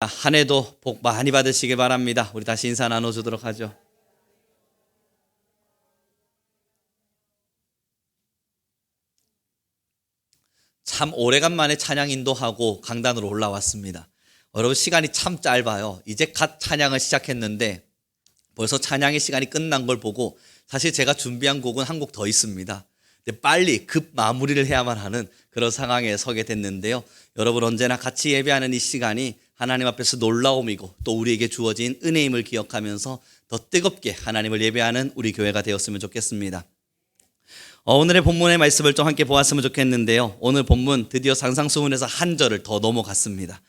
한 해도 복 많이 받으시길 바랍니다. 우리 다시 인사 나눠주도록 하죠. 참 오래간만에 찬양 인도하고 강단으로 올라왔습니다. 여러분 시간이 참 짧아요. 이제 갓 찬양을 시작했는데 벌써 찬양의 시간이 끝난 걸 보고 사실 제가 준비한 곡은 한 곡 더 있습니다. 근데 빨리 급 마무리를 해야만 하는 그런 상황에 서게 됐는데요. 여러분 언제나 같이 예배하는 이 시간이 하나님 앞에서 놀라움이고 또 우리에게 주어진 은혜임을 기억하면서 더 뜨겁게 하나님을 예배하는 우리 교회가 되었으면 좋겠습니다. 오늘의 본문의 말씀을 좀 함께 보았으면 좋겠는데요. 오늘 본문 드디어 산상수훈에서 한 절을 더 넘어갔습니다.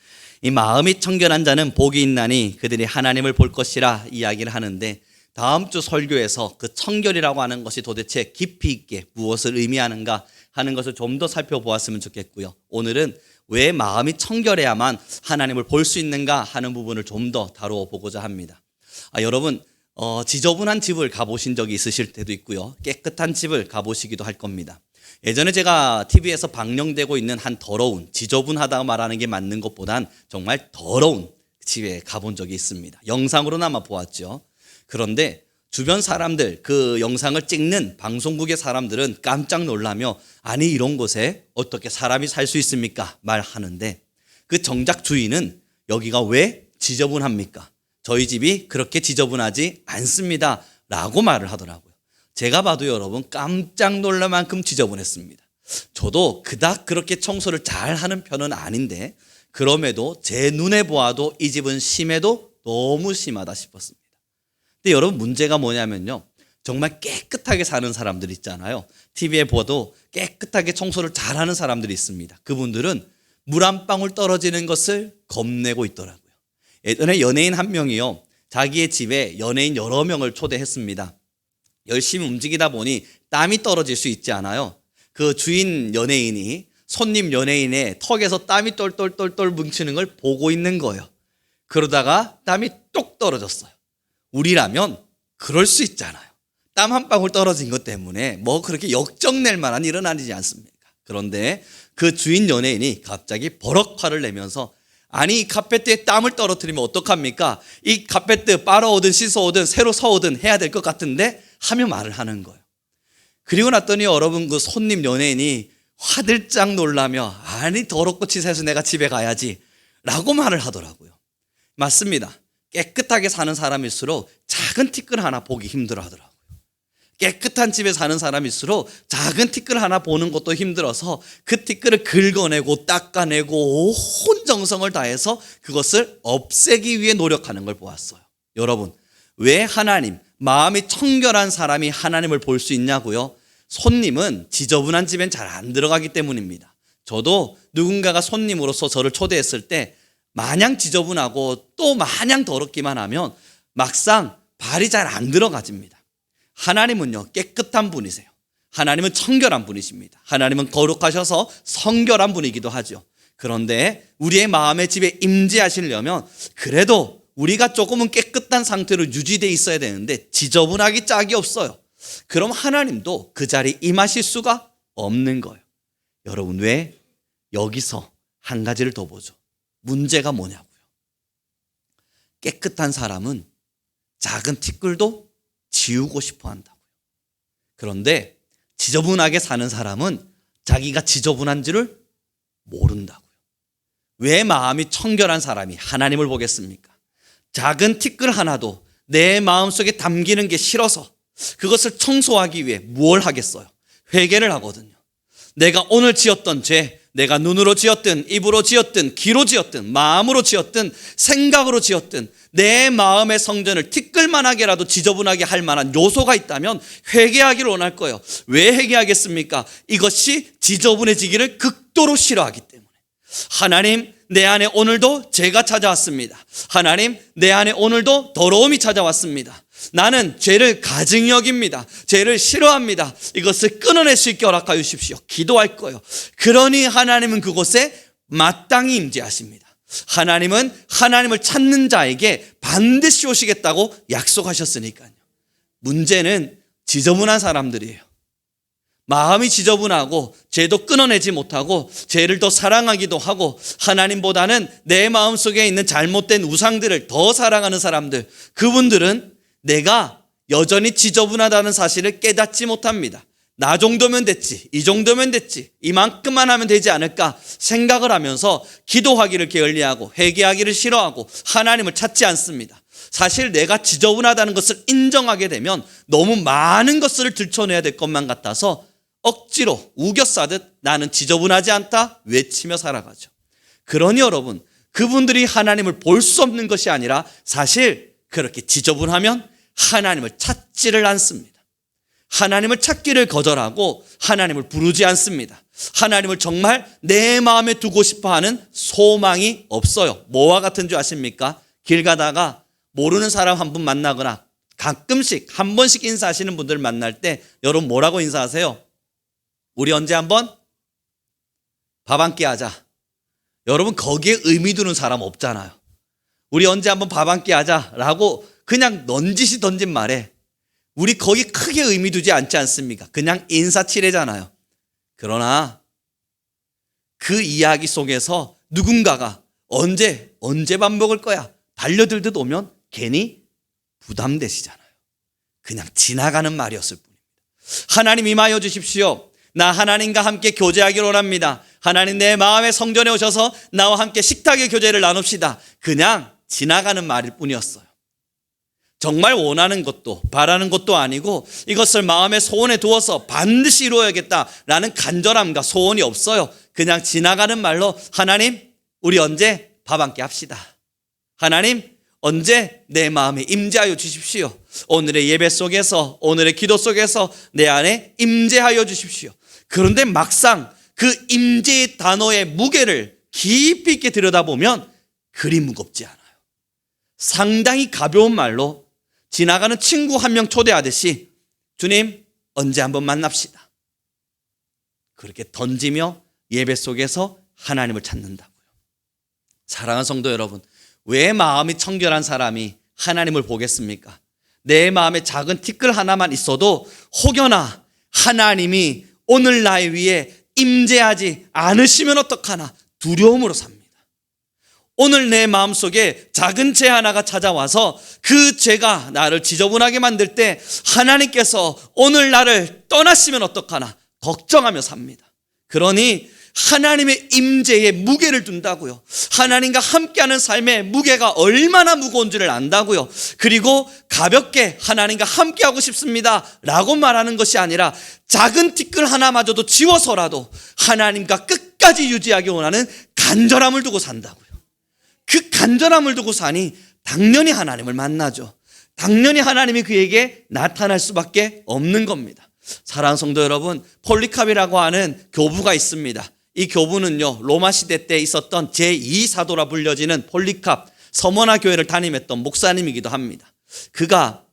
이 마음이 청결한 자는 복이 있나니 그들이 하나님을 볼 것이라 이야기를 하는데, 다음 주 설교에서 그 청결이라고 하는 것이 도대체 깊이 있게 무엇을 의미하는가 하는 것을 좀 더 살펴보았으면 좋겠고요. 오늘은 왜 마음이 청결해야만 하나님을 볼 수 있는가 하는 부분을 좀 더 다루어 보고자 합니다. 여러분 지저분한 집을 가보신 적이 있으실 때도 있고요. 깨끗한 집을 가보시기도 할 겁니다. 예전에 제가 TV에서 방영되고 있는 한 더러운, 지저분하다고 말하는 게 맞는 것보단 정말 더러운 집에 가본 적이 있습니다. 영상으로나마 보았죠. 그런데 주변 사람들, 그 영상을 찍는 방송국의 사람들은 깜짝 놀라며 아니 이런 곳에 어떻게 사람이 살 수 있습니까? 말하는데 그 정작 주인은 여기가 왜 지저분합니까? 저희 집이 그렇게 지저분하지 않습니다 라고 말을 하더라고요. 제가 봐도 여러분 깜짝 놀랄 만큼 지저분했습니다. 저도 그닥 그렇게 청소를 잘 하는 편은 아닌데 그럼에도 제 눈에 보아도 이 집은 심해도 너무 심하다 싶었습니다. 근데 여러분 문제가 뭐냐면요, 정말 깨끗하게 사는 사람들 있잖아요. TV에 보아도 깨끗하게 청소를 잘하는 사람들이 있습니다. 그분들은 물 한 방울 떨어지는 것을 겁내고 있더라고요. 예전에 연예인 한 명이요, 자기의 집에 연예인 여러 명을 초대했습니다. 열심히 움직이다 보니 땀이 떨어질 수 있지 않아요. 그 주인 연예인이 손님 연예인의 턱에서 땀이 똘똘똘똘 뭉치는 걸 보고 있는 거예요. 그러다가 땀이 뚝 떨어졌어요. 우리라면 그럴 수 있잖아요. 땀 한 방울 떨어진 것 때문에 뭐 그렇게 역정낼 만한 일은 아니지 않습니까? 그런데 그 주인 연예인이 갑자기 버럭 화를 내면서 아니 이 카페트에 땀을 떨어뜨리면 어떡합니까? 이 카페트 빨아오든 씻어오든 새로 서오든 해야 될 것 같은데 하며 말을 하는 거예요. 그리고 났더니 여러분 그 손님 연예인이 화들짝 놀라며 아니 더럽고 치사해서 내가 집에 가야지 라고 말을 하더라고요. 맞습니다. 깨끗하게 사는 사람일수록 작은 티끌 하나 보기 힘들어 하더라고요. 깨끗한 집에 사는 사람일수록 작은 티끌 하나 보는 것도 힘들어서 그 티끌을 긁어내고 닦아내고 온 정성을 다해서 그것을 없애기 위해 노력하는 걸 보았어요. 여러분 왜 하나님, 마음이 청결한 사람이 하나님을 볼 수 있냐고요? 손님은 지저분한 집엔 잘 안 들어가기 때문입니다. 저도 누군가가 손님으로서 저를 초대했을 때 마냥 지저분하고 또 마냥 더럽기만 하면 막상 발이 잘 안 들어가집니다. 하나님은요 깨끗한 분이세요. 하나님은 청결한 분이십니다. 하나님은 거룩하셔서 성결한 분이기도 하죠. 그런데 우리의 마음의 집에 임재하시려면 그래도 우리가 조금은 깨끗한 상태로 유지되어 있어야 되는데 지저분하기 짝이 없어요. 그럼 하나님도 그 자리에 임하실 수가 없는 거예요. 여러분 왜? 여기서 한 가지를 더 보죠. 문제가 뭐냐고요. 깨끗한 사람은 작은 티끌도 지우고 싶어 한다고요. 그런데 지저분하게 사는 사람은 자기가 지저분한 줄을 모른다고요. 왜 마음이 청결한 사람이 하나님을 보겠습니까? 작은 티끌 하나도 내 마음속에 담기는 게 싫어서 그것을 청소하기 위해 뭘 하겠어요? 회개를 하거든요. 내가 오늘 지었던 죄, 내가 눈으로 지었든 입으로 지었든 귀로 지었든 마음으로 지었든 생각으로 지었든 내 마음의 성전을 티끌만하게라도 지저분하게 할 만한 요소가 있다면 회개하기를 원할 거예요. 왜 회개하겠습니까? 이것이 지저분해지기를 극도로 싫어하기 때문에. 하나님, 내 안에 오늘도 죄가 찾아왔습니다. 하나님, 내 안에 오늘도 더러움이 찾아왔습니다. 나는 죄를 가증히 여깁니다. 죄를 싫어합니다. 이것을 끊어낼 수 있게 허락하여 주십시오. 기도할 거예요. 그러니 하나님은 그곳에 마땅히 임재하십니다. 하나님은 하나님을 찾는 자에게 반드시 오시겠다고 약속하셨으니까요. 문제는 지저분한 사람들이에요. 마음이 지저분하고 죄도 끊어내지 못하고 죄를 더 사랑하기도 하고 하나님보다는 내 마음속에 있는 잘못된 우상들을 더 사랑하는 사람들, 그분들은 내가 여전히 지저분하다는 사실을 깨닫지 못합니다. 나 정도면 됐지, 이 정도면 됐지, 이만큼만 하면 되지 않을까 생각을 하면서 기도하기를 게을리하고 회개하기를 싫어하고 하나님을 찾지 않습니다. 사실 내가 지저분하다는 것을 인정하게 되면 너무 많은 것을 들춰내야 될 것만 같아서 억지로 우겨싸듯 나는 지저분하지 않다 외치며 살아가죠. 그러니 여러분, 그분들이 하나님을 볼 수 없는 것이 아니라 사실 그렇게 지저분하면 하나님을 찾지를 않습니다. 하나님을 찾기를 거절하고 하나님을 부르지 않습니다. 하나님을 정말 내 마음에 두고 싶어하는 소망이 없어요. 뭐와 같은 줄 아십니까? 길 가다가 모르는 사람 한 분 만나거나 가끔씩 한 번씩 인사하시는 분들 만날 때 여러분 뭐라고 인사하세요? 우리 언제 한번 밥 한 끼 하자. 여러분 거기에 의미 두는 사람 없잖아요. 우리 언제 한번 밥 한 끼 하자라고 그냥 넌지시 던진 말에 우리 거기 크게 의미 두지 않지 않습니까? 그냥 인사치레잖아요. 그러나 그 이야기 속에서 누군가가 언제 밥 먹을 거야 달려들듯 오면 괜히 부담되시잖아요. 그냥 지나가는 말이었을 뿐입니다. 하나님 임하여 주십시오. 나 하나님과 함께 교제하기를 원합니다. 하나님 내 마음의 성전에 오셔서 나와 함께 식탁의 교제를 나눕시다. 그냥 지나가는 말일 뿐이었어요. 정말 원하는 것도 바라는 것도 아니고 이것을 마음의 소원에 두어서 반드시 이루어야겠다라는 간절함과 소원이 없어요. 그냥 지나가는 말로 하나님 우리 언제 밥 한 끼 합시다. 하나님 언제 내 마음에 임재하여 주십시오. 오늘의 예배 속에서 오늘의 기도 속에서 내 안에 임재하여 주십시오. 그런데 막상 그 임재의 단어의 무게를 깊이 있게 들여다보면 그리 무겁지 않아요. 상당히 가벼운 말로 지나가는 친구 한 명 초대하듯이 주님 언제 한번 만납시다. 그렇게 던지며 예배 속에서 하나님을 찾는다고요. 사랑하는 성도 여러분, 왜 마음이 청결한 사람이 하나님을 보겠습니까? 내 마음에 작은 티끌 하나만 있어도 혹여나 하나님이 오늘 나의 위에 임재하지 않으시면 어떡하나 두려움으로 삽니다. 오늘 내 마음속에 작은 죄 하나가 찾아와서 그 죄가 나를 지저분하게 만들 때 하나님께서 오늘 나를 떠나시면 어떡하나 걱정하며 삽니다. 그러니 하나님의 임재에 무게를 둔다고요. 하나님과 함께하는 삶의 무게가 얼마나 무거운지를 안다고요. 그리고 가볍게 하나님과 함께하고 싶습니다 라고 말하는 것이 아니라 작은 티끌 하나마저도 지워서라도 하나님과 끝까지 유지하기 원하는 간절함을 두고 산다고요. 그 간절함을 두고 사니 당연히 하나님을 만나죠. 당연히 하나님이 그에게 나타날 수밖에 없는 겁니다. 사랑하는 성도 여러분, 폴리캅이라고 하는 교부가 있습니다. 이 교부는요, 로마 시대 때 있었던 제2사도라 불려지는 폴리캅 서머나 교회를 담임했던 목사님이기도 합니다. 그가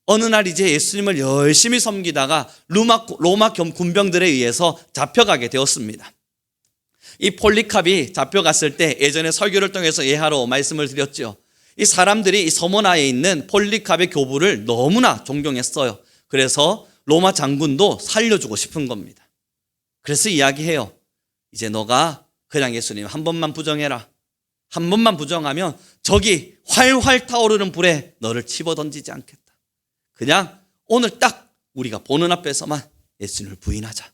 어느 날 이제 예수님을 열심히 섬기다가 로마 군병들에 의해서 잡혀가게 되었습니다. 이 폴리캅이 잡혀갔을 때 예전에 설교를 통해서 예하로 말씀을 드렸죠. 이 사람들이 이 서머나에 있는 폴리캅의 교부를 너무나 존경했어요. 그래서 로마 장군도 살려주고 싶은 겁니다. 그래서 이야기해요. 이제 너가 그냥 예수님 한 번만 부정해라. 한 번만 부정하면 저기 활활 타오르는 불에 너를 집어던지지 않겠다. 그냥 오늘 딱 우리가 보는 앞에서만 예수님을 부인하자.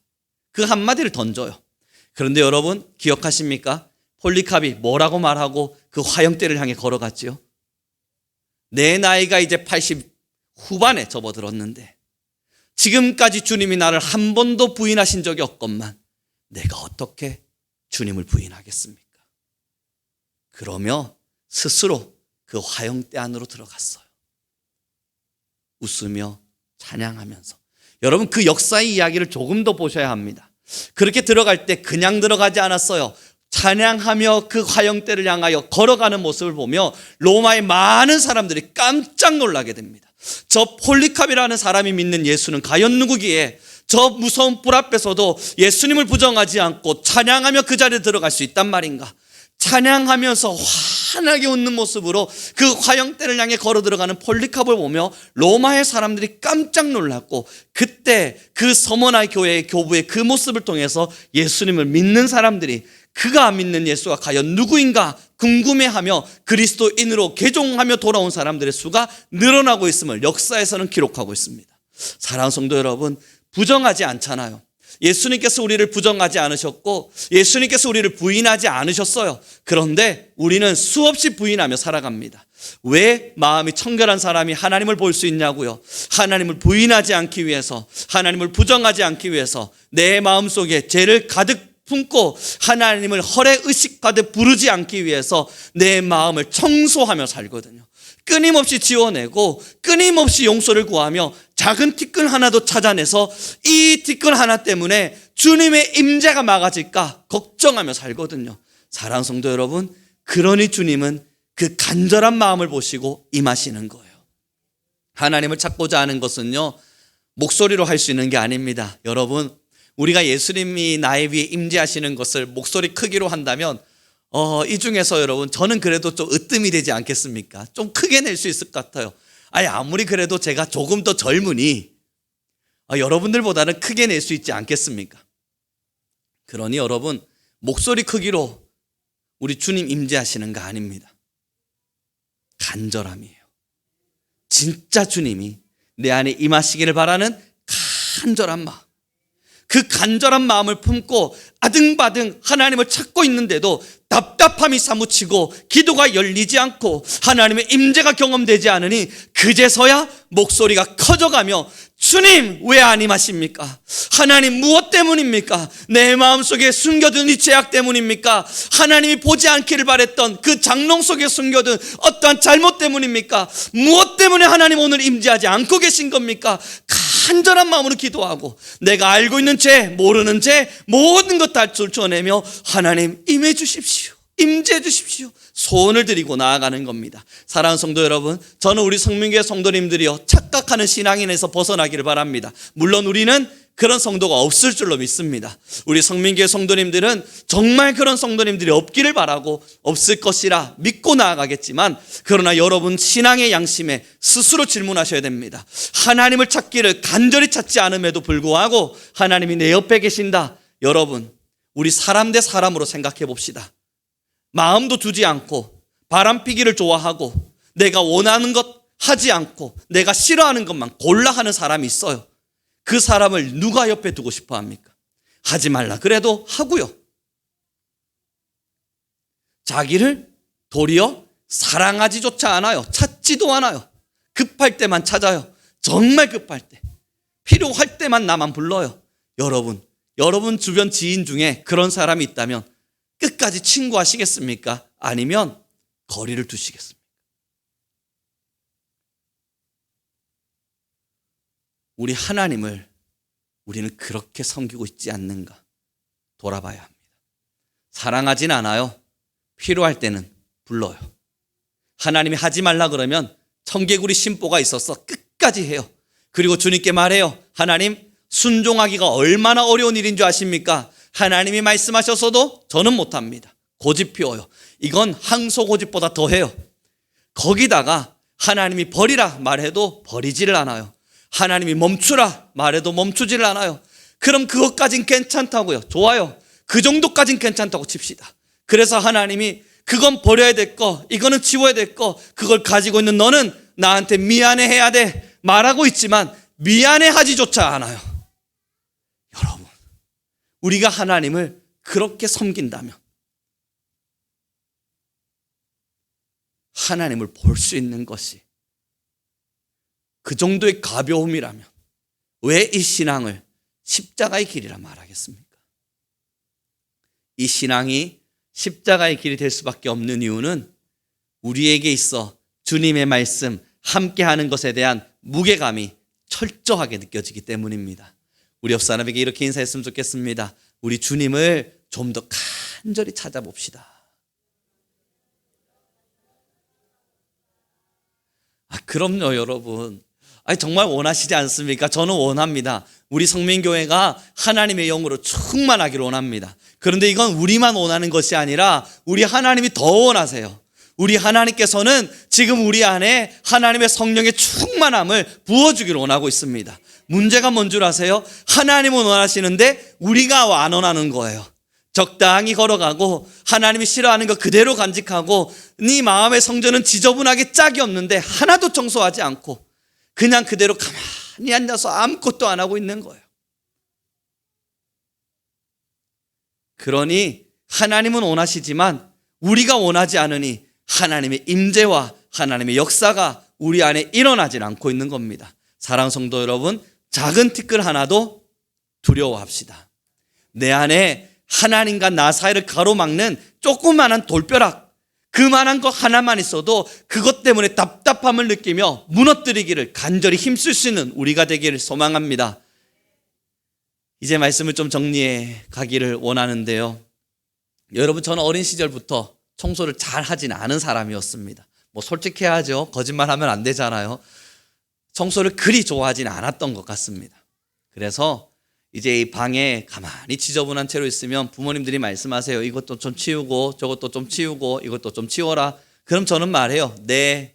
그 한마디를 던져요. 그런데 여러분 기억하십니까? 폴리캅이 뭐라고 말하고 그 화형대를 향해 걸어갔지요? 내 나이가 이제 80 후반에 접어들었는데 지금까지 주님이 나를 한 번도 부인하신 적이 없건만 내가 어떻게 주님을 부인하겠습니까? 그러며 스스로 그 화형대 안으로 들어갔어요. 웃으며 찬양하면서. 여러분 그 역사의 이야기를 조금 더 보셔야 합니다. 그렇게 들어갈 때 그냥 들어가지 않았어요. 찬양하며 그 화형대를 향하여 걸어가는 모습을 보며 로마의 많은 사람들이 깜짝 놀라게 됩니다. 저 폴리캅이라는 사람이 믿는 예수는 과연 누구기에 저 무서운 불 앞에서도 예수님을 부정하지 않고 찬양하며 그 자리에 들어갈 수 있단 말인가? 찬양하면서 환하게 웃는 모습으로 그 화형대를 향해 걸어 들어가는 폴리카를 보며 로마의 사람들이 깜짝 놀랐고, 그때 그 서머나 교회의 교부의 그 모습을 통해서 예수님을 믿는 사람들이 그가 믿는 예수가 과연 누구인가 궁금해하며 그리스도인으로 개종하며 돌아온 사람들의 수가 늘어나고 있음을 역사에서는 기록하고 있습니다. 사랑하는 성도 여러분, 부정하지 않잖아요. 예수님께서 우리를 부정하지 않으셨고 예수님께서 우리를 부인하지 않으셨어요. 그런데 우리는 수없이 부인하며 살아갑니다. 왜 마음이 청결한 사람이 하나님을 볼 수 있냐고요? 하나님을 부인하지 않기 위해서, 하나님을 부정하지 않기 위해서 내 마음속에 죄를 가득 품고 하나님을 헐레의식 가득 부르지 않기 위해서 내 마음을 청소하며 살거든요. 끊임없이 지워내고 끊임없이 용서를 구하며 작은 티끌 하나도 찾아내서 이 티끌 하나 때문에 주님의 임재가 막아질까 걱정하며 살거든요. 사랑하는 성도 여러분, 그러니 주님은 그 간절한 마음을 보시고 임하시는 거예요. 하나님을 찾고자 하는 것은요, 목소리로 할 수 있는 게 아닙니다. 여러분, 우리가 예수님이 나의 위에 임재하시는 것을 목소리 크기로 한다면 이 중에서 여러분, 저는 그래도 좀 으뜸이 되지 않겠습니까? 좀 크게 낼 수 있을 것 같아요. 아무리 그래도 제가 조금 더 젊으니 여러분들보다는 크게 낼 수 있지 않겠습니까? 그러니 여러분, 목소리 크기로 우리 주님 임재하시는 거 아닙니다. 간절함이에요. 진짜 주님이 내 안에 임하시기를 바라는 간절한 마음, 그 간절한 마음을 품고 아등바등 하나님을 찾고 있는데도 답답함이 사무치고 기도가 열리지 않고 하나님의 임재가 경험되지 않으니 그제서야 목소리가 커져가며 주님 왜 안 임하십니까? 하나님 무엇 때문입니까? 내 마음속에 숨겨둔 이 죄악 때문입니까? 하나님이 보지 않기를 바랬던 그 장롱 속에 숨겨둔 어떠한 잘못 때문입니까? 무엇 때문에 하나님 오늘 임재하지 않고 계신 겁니까? 간절한 마음으로 기도하고 내가 알고 있는 죄, 모르는 죄 모든 것 다 쫓아내며 하나님 임해 주십시오, 임재해 주십시오 소원을 드리고 나아가는 겁니다. 사랑하는 성도 여러분, 저는 우리 성민교회 성도님들이요 착각하는 신앙인에서 벗어나기를 바랍니다. 물론 우리는 그런 성도가 없을 줄로 믿습니다. 우리 성민교회 성도님들은 정말 그런 성도님들이 없기를 바라고 없을 것이라 믿고 나아가겠지만, 그러나 여러분 신앙의 양심에 스스로 질문하셔야 됩니다. 하나님을 찾기를 간절히 찾지 않음에도 불구하고 하나님이 내 옆에 계신다. 여러분, 우리 사람 대 사람으로 생각해 봅시다. 마음도 두지 않고 바람피기를 좋아하고 내가 원하는 것 하지 않고 내가 싫어하는 것만 골라 하는 사람이 있어요. 그 사람을 누가 옆에 두고 싶어 합니까? 하지 말라 그래도 하고요. 자기를 도리어 사랑하지조차 않아요. 찾지도 않아요. 급할 때만 찾아요. 정말 급할 때, 필요할 때만 나만 불러요. 여러분 주변 지인 중에 그런 사람이 있다면 끝까지 친구하시겠습니까? 아니면 거리를 두시겠습니까? 우리 하나님을 우리는 그렇게 섬기고 있지 않는가 돌아봐야 합니다. 사랑하진 않아요. 필요할 때는 불러요. 하나님이 하지 말라 그러면 청개구리 심보가 있어서 끝까지 해요. 그리고 주님께 말해요. 하나님, 순종하기가 얼마나 어려운 일인 줄 아십니까? 하나님이 말씀하셔서도 저는 못합니다. 고집 피워요. 이건 항소고집보다 더해요. 거기다가 하나님이 버리라 말해도 버리지를 않아요. 하나님이 멈추라 말해도 멈추지를 않아요. 그럼 그것까진 괜찮다고요. 좋아요. 그 정도까진 괜찮다고 칩시다. 그래서 하나님이 그건 버려야 될 거, 이거는 지워야 될 거, 그걸 가지고 있는 너는 나한테 미안해해야 돼 말하고 있지만 미안해하지조차 않아요. 여러분, 우리가 하나님을 그렇게 섬긴다면, 하나님을 볼 수 있는 것이 그 정도의 가벼움이라면 왜 이 신앙을 십자가의 길이라 말하겠습니까? 이 신앙이 십자가의 길이 될 수밖에 없는 이유는 우리에게 있어 주님의 말씀 함께하는 것에 대한 무게감이 철저하게 느껴지기 때문입니다. 우리 옆 사람에게 이렇게 인사했으면 좋겠습니다. 우리 주님을 좀 더 간절히 찾아봅시다. 그럼요, 여러분. 정말 원하시지 않습니까? 저는 원합니다. 우리 성민교회가 하나님의 영으로 충만하기를 원합니다. 그런데 이건 우리만 원하는 것이 아니라 우리 하나님이 더 원하세요. 우리 하나님께서는 지금 우리 안에 하나님의 성령의 충만함을 부어주기를 원하고 있습니다. 문제가 뭔 줄 아세요? 하나님은 원하시는데 우리가 안 원하는 거예요. 적당히 걸어가고 하나님이 싫어하는 거 그대로 간직하고 네 마음의 성전은 지저분하게 짝이 없는데 하나도 청소하지 않고 그냥 그대로 가만히 앉아서 아무것도 안 하고 있는 거예요. 그러니 하나님은 원하시지만 우리가 원하지 않으니 하나님의 임재와 하나님의 역사가 우리 안에 일어나질 않고 있는 겁니다. 사랑하는 성도 여러분, 작은 티끌 하나도 두려워합시다. 내 안에 하나님과 나 사이를 가로막는 조그마한 돌벼락, 그만한 거 하나만 있어도 그것 때문에 답답함을 느끼며 무너뜨리기를 간절히 힘쓸 수 있는 우리가 되기를 소망합니다. 이제 말씀을 좀 정리해 가기를 원하는데요. 여러분, 저는 어린 시절부터 청소를 잘 하진 않은 사람이었습니다. 뭐 솔직해야죠. 거짓말하면 안 되잖아요. 청소를 그리 좋아하진 않았던 것 같습니다. 그래서 이제 이 방에 가만히 지저분한 채로 있으면 부모님들이 말씀하세요. 이것도 좀 치우고 저것도 좀 치우고 이것도 좀 치워라. 그럼 저는 말해요. 네.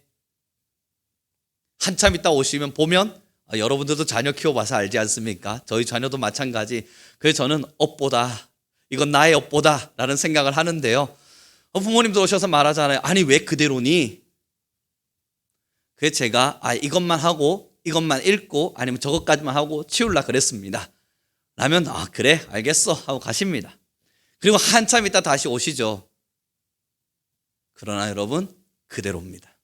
한참 있다 오시면 보면 여러분들도 자녀 키워봐서 알지 않습니까? 저희 자녀도 마찬가지. 그래서 저는 업보다, 이건 나의 업보다 라는 생각을 하는데요. 부모님도 오셔서 말하잖아요. 아니 왜 그대로니? 그래서 제가 이것만 하고 이것만 읽고 아니면 저것까지만 하고 치우려고 그랬습니다. 라면 그래 알겠어 하고 가십니다. 그리고 한참 있다 다시 오시죠. 그러나 여러분 그대로입니다.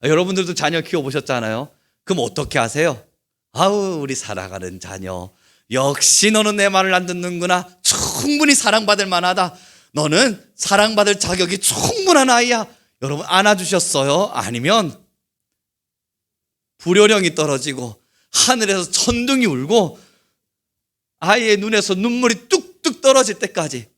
여러분들도 자녀 키워보셨잖아요. 그럼 어떻게 하세요? 아우 우리 사랑하는 자녀, 역시 너는 내 말을 안 듣는구나. 충분히 사랑받을 만하다. 너는 사랑받을 자격이 충분한 아이야. 여러분 안아주셨어요? 아니면 불효령이 떨어지고 하늘에서 천둥이 울고 아이의 눈에서 눈물이 뚝뚝 떨어질 때까지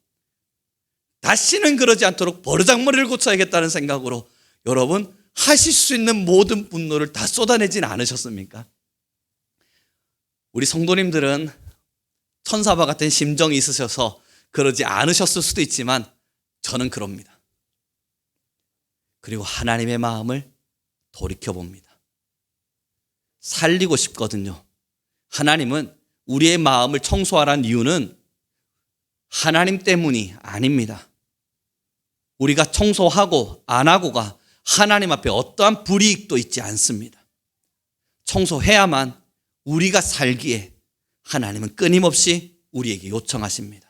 다시는 그러지 않도록 버르장머리를 고쳐야겠다는 생각으로 여러분 하실 수 있는 모든 분노를 다 쏟아내진 않으셨습니까? 우리 성도님들은 천사와 같은 심정이 있으셔서 그러지 않으셨을 수도 있지만 저는 그럽니다. 그리고 하나님의 마음을 돌이켜봅니다. 살리고 싶거든요. 하나님은 우리의 마음을 청소하라는 이유는 하나님 때문이 아닙니다. 우리가 청소하고 안 하고가 하나님 앞에 어떠한 불이익도 있지 않습니다. 청소해야만 우리가 살기에 하나님은 끊임없이 우리에게 요청하십니다.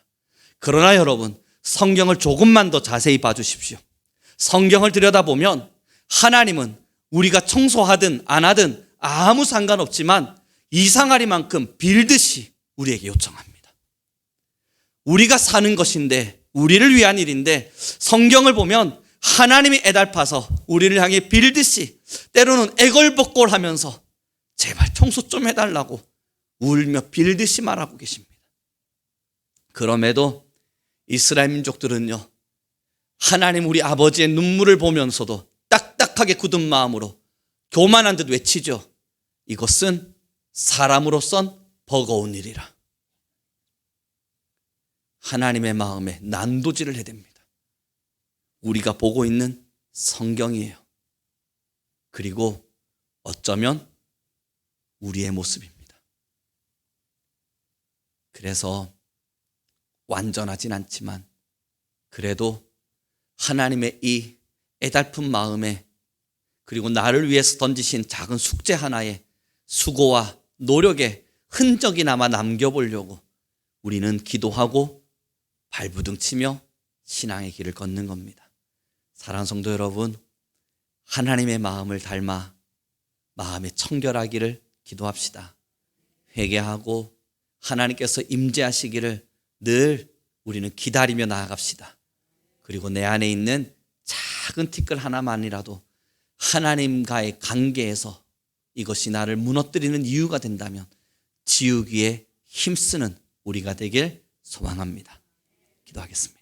그러나 여러분, 성경을 조금만 더 자세히 봐주십시오. 성경을 들여다보면 하나님은 우리가 청소하든 안 하든 아무 상관없지만 이상하리만큼 빌듯이 우리에게 요청합니다. 우리가 사는 것인데 우리를 위한 일인데 성경을 보면 하나님이 애달파서 우리를 향해 빌듯이 때로는 애걸복걸하면서 제발 청소 좀 해달라고 울며 빌듯이 말하고 계십니다. 그럼에도 이스라엘 민족들은요, 하나님 우리 아버지의 눈물을 보면서도 딱딱하게 굳은 마음으로 교만한 듯 외치죠. 이것은 사람으로선 버거운 일이라. 하나님의 마음에 난도질을 해댑니다. 우리가 보고 있는 성경이에요. 그리고 어쩌면 우리의 모습입니다. 그래서 완전하진 않지만 그래도 하나님의 이 애달픈 마음에 그리고 나를 위해서 던지신 작은 숙제 하나에 수고와 노력의 흔적이나마 남겨보려고 우리는 기도하고 발부둥 치며 신앙의 길을 걷는 겁니다. 사랑하는 성도 여러분, 하나님의 마음을 닮아 마음이 청결하기를 기도합시다. 회개하고 하나님께서 임재하시기를 늘 우리는 기다리며 나아갑시다. 그리고 내 안에 있는 작은 티끌 하나만이라도 하나님과의 관계에서 이것이 나를 무너뜨리는 이유가 된다면 지우기에 힘쓰는 우리가 되길 소망합니다. 기도하겠습니다.